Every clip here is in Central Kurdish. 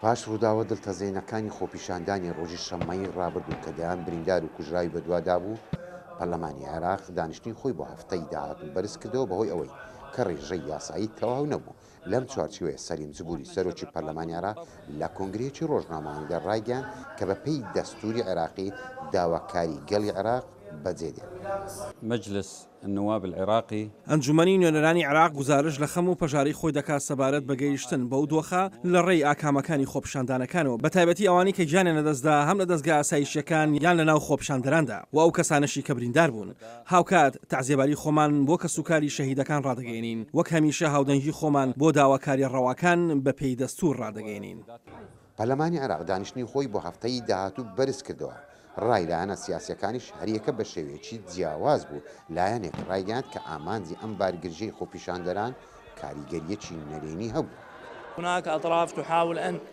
پاش ڕووداوە دڵتەزێنەکانی خۆپیشاندانی ڕۆژی شەممەی ڕابردوو کە دەیان بریندار و کوژراوی بەدوادا بوو، پەرلەمانی عێراق دانیشتنی خۆی بۆ هەفتەی داهاتوو بەرز کردەوە بەهۆی ئەوەی کە ڕێژەی یاسایی تەواو نەبوو. لەم چوارچوەیە سەلیم جبوری سەرۆکی پەرلەمانی عێراق لە کۆنگرەیەکی ڕۆژنامەوەییدا ڕایگەیاند کە بەپێی دەستووری عێراقی داواکاری گەڵی عێراق بەجێدێت. مجلس النواب العراقي ئەنجومەنی نوێنەرانی عێراق گزارش لە خەم و پەژاری خۆی دەکات سەبارەت بە گەیشتن بەو دۆخە لە ڕێی ئاکامەکانی خۆپیشاندانەکانەوە، بە تایبەتی ئەوانی کە گیانیان لەدەستدا هەم لە دەستگا ئاسایشیەکان یان لە ناو خۆپیشاندەراندا و ئەو کەسانەشی کە بریندار بوون. هاوکات تەعزیەباری خۆمان بۆ کەسوکاری شەهیدەکان ڕادەگەێنین، وەک هەمیشە هاودەنگی خۆمان بۆ داواکاری ڕەواکان بە پێی دەستوور ڕادەگەێنین. پەرلەمانی عێراق دانیشتنی خۆی بۆ هەفتەی داهاتوو بەرز کردەوە. ڕای لایەنە سیاسیەکانیش هەریەکە بە شێوەیەکی جیاواز بوو. لایەنێک ڕایگەاند کە ئامانجی ئەم بارگرژەی خۆپیشاندەران کاریگەریەکی نەرێنی هەبوو.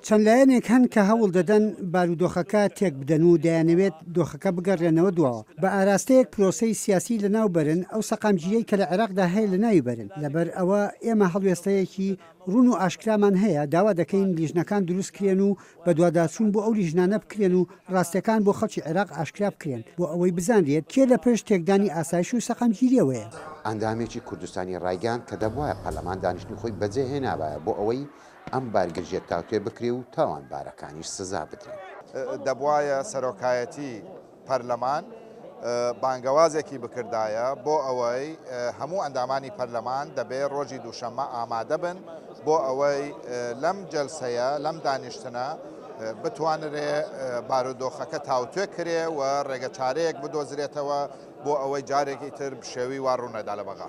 چەند لایەنێک هەن کە هەوڵ دەدەن بارودۆخەکە تێک بدەن و دەیانەوێت دۆخەکە بگەڕێنەوە دواوە. بە ئاراستەیەک پرۆسەی سیاسی لەناو بەرن ئەو سەقامگیریەی کە لە عێراقدا هەیە لە ناوی بەرن. لەبەر ئەوە ئێمە هەڵوێستەیەکی ڕون و ئاشکرامان هەیە، داوا دەکەین لیژنەکان دروستکرێن و بە دوواداچوون بۆ ئەو لیژنانە بکرێن و ڕاستیەکان بۆ خەڵکی عێراق ئاشکرا بکرێن بۆ ئەوەی بزانرێت کێ لە پێش تێکدانی ئاسایش و سەقامگیریەوەیە. ئەندامێکی کوردستانی ڕایگەاند کە دەبواە پەرلەمان دانیشتنی خۆی بەجێهێنابایە بۆ ئەوەی ئەم بارگرژێت تاوتێ بکرێ و تاوانبارەکانیش سزا بدرێن. دەبواە سەرۆکایەتی پەرلەمان بانگەوازێکی بکردایە بۆ ئەوەی هەموو ئەندامانی پەرلەمان دەبێت ڕۆژی دووشەممە ئامادە بن بۆ ئەوەی لەم جەلسەیە لەم دانیشتنە بتوانرێ بارودۆخەکە تاوتێ کرێ و ڕێگە چارەیەک بدۆزرێتەوە بۆ ئەوەی جارێکی تر بشێوی وا ڕوونەدا لە بەغا.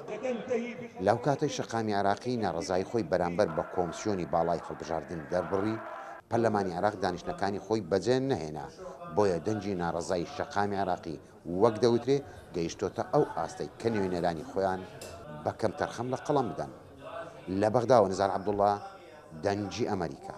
لەو کاتەی شەقامی عێراقی ناڕزایی خۆی بەرامبەر بە کۆمسیۆنی باڵای هەڵبژاردن دەربڕی، پەرلەمانی عێراق دانیشتەکانی خۆی بەجێ نەهێنا. بۆیە دەنجی ناڕزایی شەقامی عێراقی وەک دەوترێ گەیشتۆتە ئەو ئاستەی کە نوێنەرانی خۆیان بەکەم تەرخەم لە قەڵەم بدەن. لە بەغدا و نزار عەبدوڵڵا، دەنجی ئەمریکا.